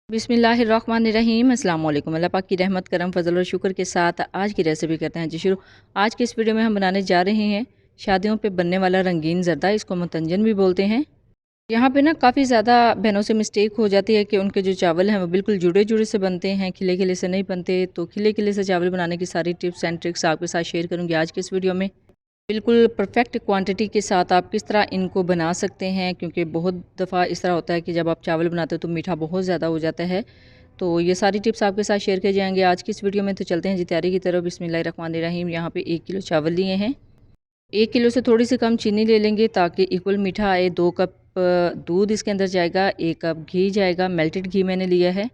बिस्मिल्लाहिर्रहमानिर्रहीम अस्सलाम वालेकुम। अल्लाह पाक की रहमत करम फजल और शुक्र के साथ आज की रेसिपी करते हैं जी शुरू। आज की इस वीडियो में हम बनाने जा रहे हैं शादियों पे बनने वाला रंगीन ज़र्दा, इसको मुतंजन भी बोलते हैं। यहाँ पे ना काफ़ी ज़्यादा बहनों से मिस्टेक हो जाती है कि उनके जो चावल हैं वो बिल्कुल जुड़े जुड़े से बनते हैं, खिले खिले से नहीं बनते। तो खिले खिले से चावल बनाने की सारी टिप्स एंड ट्रिक्स आपके साथ शेयर करूँगी आज की इस वीडियो में। बिल्कुल परफेक्ट क्वांटिटी के साथ आप किस तरह इनको बना सकते हैं, क्योंकि बहुत दफ़ा इस तरह होता है कि जब आप चावल बनाते हो तो मीठा बहुत ज़्यादा हो जाता है। तो ये सारी टिप्स आपके साथ शेयर किए जाएंगे आज की इस वीडियो में। तो चलते हैं जी तैयारी की तरफ। बिस्मिल्लाहिर्रहमानिर्रहीम। यहाँ पे 1 किलो चावल लिए हैं। 1 किलो से थोड़ी सी कम चीनी ले लेंगे ताकि इक्वल मीठा आए। 2 कप दूध इसके अंदर जाएगा, 1 कप घी जाएगा, मेल्टेड घी मैंने लिया है।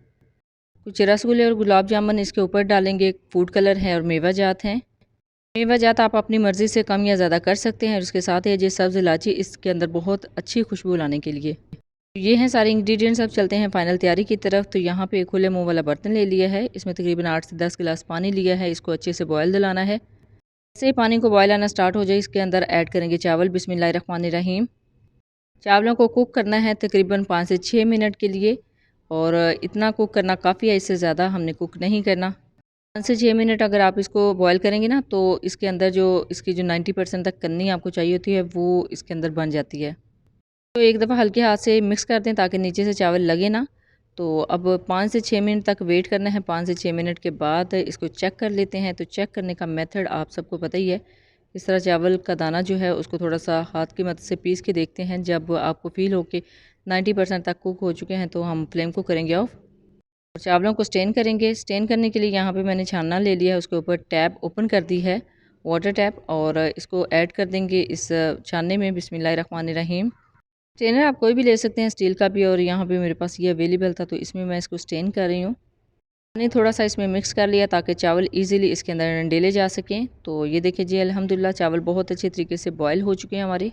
कुछ रसगुल्ले और गुलाब जामुन इसके ऊपर डालेंगे। फूड कलर है और मेवा जात हैं। मेवा जात आप अपनी मर्ज़ी से कम या ज़्यादा कर सकते हैं। और उसके साथ है ये सब्ज़ इलायची इसके अंदर बहुत अच्छी खुशबू लाने के लिए। ये हैं सारे इंग्रेडिएंट्स। अब चलते हैं फाइनल तैयारी की तरफ। तो यहाँ पे एक खुले मुंह वाला बर्तन ले लिया है। इसमें तकरीबन 8 से 10 गिलास पानी लिया है। इसको अच्छे से बॉयल दिलाना है। जैसे ही पानी को बॉयल आना स्टार्ट हो जाए इसके अंदर ऐड करेंगे चावल। बिस्मिल्लाहिर्रहमानिर्रहीम। चावलों को कुक करना है तकरीबन 5 से 6 मिनट के लिए। और इतना कुक करना काफ़ी है, इससे ज़्यादा हमने कुक नहीं करना। 5 से 6 मिनट अगर आप इसको बॉयल करेंगे ना तो इसके अंदर जो इसकी जो 90% तक कन्नी आपको चाहिए होती है वो इसके अंदर बन जाती है। तो एक दफ़ा हल्के हाथ से मिक्स कर दें ताकि नीचे से चावल लगे ना। तो अब 5 से 6 मिनट तक वेट करना है। 5 से 6 मिनट के बाद इसको चेक कर लेते हैं। तो चेक करने का मेथड आप सबको पता ही है। इस तरह चावल का दाना जो है उसको थोड़ा सा हाथ की मदद से पीस के देखते हैं। जब आपको फ़ील हो कि 90% तक कुक हो चुके हैं तो हम फ्लेम को करेंगे ऑफ और चावलों को स्टेन करेंगे। स्टेन करने के लिए यहाँ पे मैंने छानना ले लिया है, उसके ऊपर टैप ओपन कर दी है, वाटर टैप, और इसको ऐड कर देंगे इस छानने में। बिस्मिल्लाहिर्रहमानिर्रहीम। स्टेनर आप कोई भी ले सकते हैं, स्टील का भी, और यहाँ पे मेरे पास ये अवेलेबल था तो इसमें मैं इसको स्टेन कर रही हूँ। मैंने थोड़ा सा इसमें मिक्स कर लिया ताकि चावल इजीली इसके अंदर डेले जा सकें। तो ये देखिए जी, अल्हम्दुलिल्लाह चावल बहुत अच्छे तरीके से बॉयल हो चुके हैं हमारे।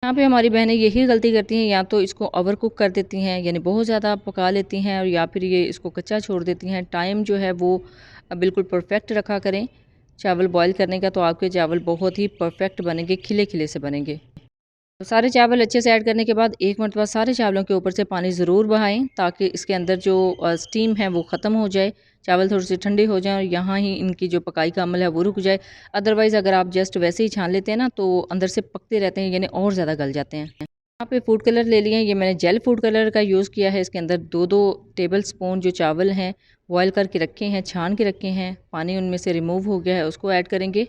यहाँ पे हमारी बहनें यही गलती करती हैं, या तो इसको ओवर कुक कर देती हैं यानी बहुत ज़्यादा पका लेती हैं, और या फिर ये इसको कच्चा छोड़ देती हैं। टाइम जो है वो बिल्कुल परफेक्ट रखा करें चावल बॉयल करने का, तो आपके चावल बहुत ही परफेक्ट बनेंगे, खिले खिले से बनेंगे। तो सारे चावल अच्छे से ऐड करने के बाद एक मरतबा सारे चावलों के ऊपर से पानी ज़रूर बहाएं ताकि इसके अंदर जो स्टीम है वो ख़त्म हो जाए, चावल थोड़े से ठंडे हो जाएं और यहाँ ही इनकी जो पकाई का अमल है वो रुक जाए। अदरवाइज़ अगर आप जस्ट वैसे ही छान लेते हैं ना तो अंदर से पकते रहते हैं, यानी और ज़्यादा गल जाते हैं। यहाँ पे फूड कलर ले लिए हैं। ये मैंने जेल फूड कलर का यूज़ किया है। इसके अंदर 2-2 टेबल स्पून जो चावल हैं बॉयल करके रखे हैं, छान के रखे हैं, पानी उनमें से रिमूव हो गया है, उसको ऐड करेंगे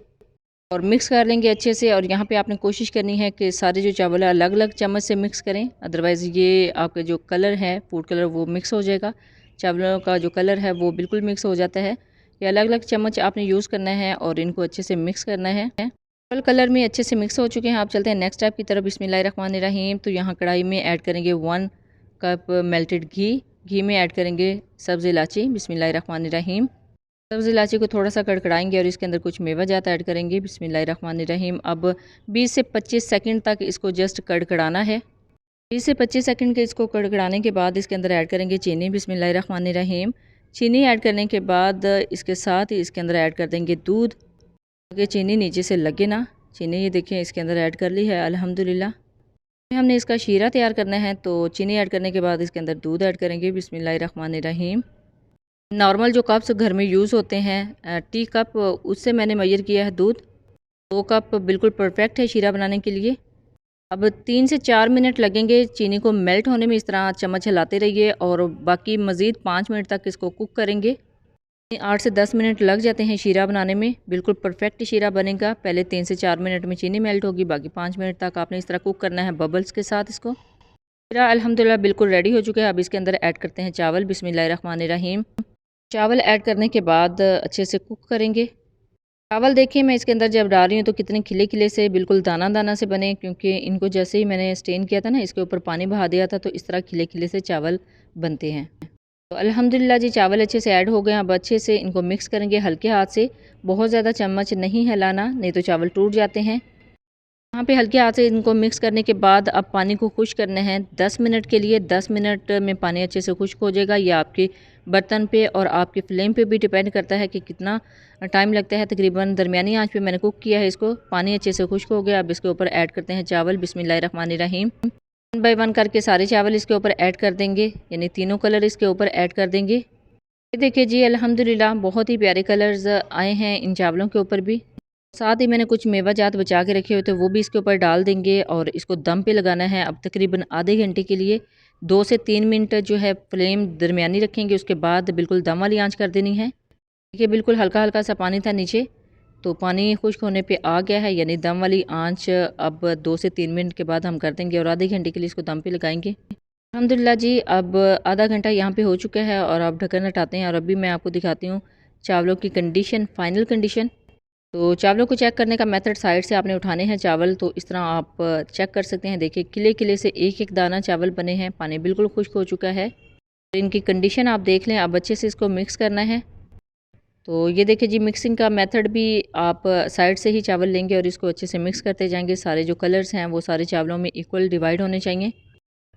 और मिक्स कर लेंगे अच्छे से। और यहाँ पे आपने कोशिश करनी है कि सारे जो चावल है अलग अलग चम्मच से मिक्स करें, अदरवाइज़ ये आपका जो कलर है फूड कलर वो मिक्स हो जाएगा। चावलों का जो कलर है वो बिल्कुल मिक्स हो जाता है। ये अलग अलग चम्मच आपने यूज़ करना है और इनको अच्छे से मिक्स करना है। चावल कलर में अच्छे से मिक्स हो चुके हैं। आप चलते हैं नेक्स्ट स्टेप की तरफ। बिस्मिल्लाहिर्रहमानिर्रहीम। तो यहाँ कढ़ाई में ऐड करेंगे 1 कप मेल्टेड घी। घी में ऐड करेंगे सब्ज़ इलायची। बिस्मिल्लाहिर्रहमानिर्रहीम। सब्ज़ इलायची को थोड़ा सा कड़कड़ाएंगे और इसके अंदर कुछ मेवा जात ऐड करेंगे। बिस्मिल्लाहिर्रहमानिर्रहीम। अब 20 से 25 सेकंड तक इसको जस्ट कड़कड़ाना है। 20 से 25 सेकंड के इसको कड़कड़ाने के बाद इसके अंदर ऐड करेंगे चीनी। बिस्मिल्लाहिर्रहमानिर्रहीम। चीनी ऐड करने के बाद इसके साथ ही इसके अंदर ऐड कर देंगे दूध, ताकि चीनी नीचे से लगे ना। चीनी ये देखें इसके अंदर ऐड कर ली है अल्हम्दुलिल्लाह। हमने इसका शीरा तैयार करना है, तो चीनी ऐड करने के बाद इसके अंदर दूध ऐड करेंगे। बिस्मिल्लाहिर्रहमानिर्रहीम। नॉर्मल जो कप्स घर में यूज़ होते हैं टी कप, उससे मैंने मेजर किया है दूध। 2 कप बिल्कुल परफेक्ट है शीरा बनाने के लिए। अब 3 से 4 मिनट लगेंगे चीनी को मेल्ट होने में। इस तरह चम्मच हिलाते रहिए और बाकी मज़ीद 5 मिनट तक इसको कुक करेंगे। 8 से 10 मिनट लग जाते हैं शीरा बनाने में, बिल्कुल परफेक्ट शीरा बनेगा। पहले 3 से 4 मिनट में चीनी मेल्ट होगी, बाकी 5 मिनट तक आपने इस तरह कुक करना है बबल्स के साथ इसको। शीरा अल्हम्दुलिल्लाह बिल्कुल रेडी हो चुका है। अब इसके अंदर ऐड करते हैं चावल। बिस्मिल्लाहिर्रहमानिर्रहीम। चावल ऐड करने के बाद अच्छे से कुक करेंगे। चावल देखिए मैं इसके अंदर जब डाल रही हूँ तो कितने खिले खिले से, बिल्कुल दाना दाना से बने, क्योंकि इनको जैसे ही मैंने स्टेन किया था ना, इसके ऊपर पानी बहा दिया था, तो इस तरह खिले खिले से चावल बनते हैं। तो अल्हम्दुलिल्लाह जी चावल अच्छे से ऐड हो गए। अब अच्छे से इनको मिक्स करेंगे हल्के हाथ से, बहुत ज़्यादा चम्मच नहीं हिलाना, नहीं तो चावल टूट जाते हैं। यहाँ पे हल्के हाथ से इनको मिक्स करने के बाद अब पानी को खुश्क करना है 10 मिनट के लिए। 10 मिनट में पानी अच्छे से खुश्क हो जाएगा। ये आपके बर्तन पे और आपके फ्लेम पे भी डिपेंड करता है कि कितना टाइम लगता है। तकरीबन दरमियानी आंच पे मैंने कुक किया है इसको। पानी अच्छे से खुश्क हो गया। अब इसके ऊपर ऐड करते हैं चावल। बिस्मिल्लाहिर्रहमानिर्रहीम। वन बाय वन करके सारे चावल इसके ऊपर ऐड कर देंगे, यानी तीनों कलर इसके ऊपर ऐड कर देंगे। ये देखिए जी, अल्हम्दुलिल्लाह बहुत ही प्यारे कलर्स आए हैं इन चावलों के ऊपर भी। साथ ही मैंने कुछ मेवा जात बचा के रखे हुए थे, वो भी इसके ऊपर डाल देंगे और इसको दम पे लगाना है अब तकरीबन आधे घंटे के लिए। 2 से 3 मिनट जो है फ्लेम दरमियानी रखेंगे, उसके बाद बिल्कुल दम वाली आंच कर देनी है। देखिए बिल्कुल हल्का हल्का सा पानी था नीचे, तो पानी खुश्क होने पे आ गया है, यानी दम वाली आंच अब 2 से 3 मिनट के बाद हम कर देंगे और आधे घंटे के लिए इसको दम पे लगाएंगे। अल्हम्दुलिल्लाह जी, अब आधा घंटा यहाँ पे हो चुका है और अब ढक्कन हटाते हैं और अभी मैं आपको दिखाती हूँ चावलों की कंडीशन, फाइनल कंडीशन। तो चावलों को चेक करने का मेथड, साइड से आपने उठाने हैं चावल, तो इस तरह आप चेक कर सकते हैं। देखिए किले किले से एक एक दाना चावल बने हैं, पानी बिल्कुल खुश्क हो चुका है। तो इनकी कंडीशन आप देख लें। अब अच्छे से इसको मिक्स करना है। तो ये देखिए जी, मिक्सिंग का मेथड भी आप साइड से ही चावल लेंगे और इसको अच्छे से मिक्स करते जाएंगे। सारे जो कलर्स हैं वो सारे चावलों में इक्वल डिवाइड होने चाहिए।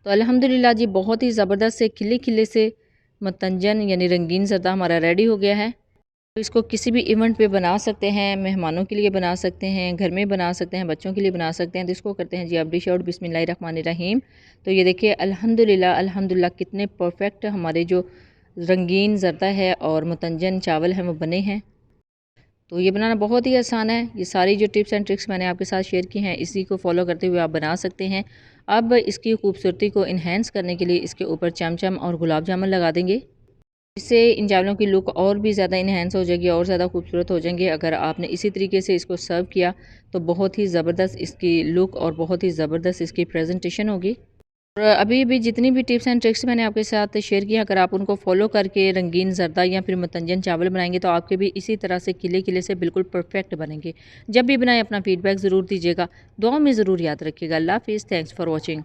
तो अल्हम्दुलिल्लाह जी, बहुत ही ज़बरदस्त से खिले खिले से मतंजन यानी रंगीन ज़रदा हमारा रेडी हो गया है। तो इसको किसी भी इवेंट पे बना सकते हैं, मेहमानों के लिए बना सकते हैं, घर में बना सकते हैं, बच्चों के लिए बना सकते हैं। तो इसको करते हैं जी अब डिश आउट, बिस्मिल्लाहिर्रहमानिर्रहीम। तो ये देखिए अल्हम्दुलिल्लाह अल्हम्दुलिल्लाह कितने परफेक्ट हमारे जो रंगीन ज़रदा है और मुतंजन चावल हैं वो बने हैं। तो ये बनाना बहुत ही आसान है। ये सारी जो टिप्स एंड ट्रिक्स मैंने आपके साथ शेयर की हैं, इसी को फॉलो करते हुए आप बना सकते हैं। अब इसकी खूबसूरती को इन्हेंस करने के लिए इसके ऊपर चमचम और गुलाब जामुन लगा देंगे। इससे इन चावलों की लुक और भी ज़्यादा इन्हेंस हो जाएगी और ज़्यादा खूबसूरत हो जाएंगे। अगर आपने इसी तरीके से इसको सर्व किया तो बहुत ही ज़बरदस्त इसकी लुक और बहुत ही ज़बरदस्त इसकी प्रेजेंटेशन होगी। और अभी भी जितनी भी टिप्स एंड ट्रिक्स मैंने आपके साथ शेयर की, अगर आप उनको फॉलो करके रंगीन ज़रदा या फिर मुतंजन चावल बनाएंगे तो आपके भी इसी तरह से किले किले से बिल्कुल परफेक्ट बनेंगे। जब भी बनाएं अपना फीडबैक ज़रूर दीजिएगा, दुआ में ज़रूर याद रखिएगा। अल्लाह हाफ़िज़, थैंक्स फॉर वॉचिंग।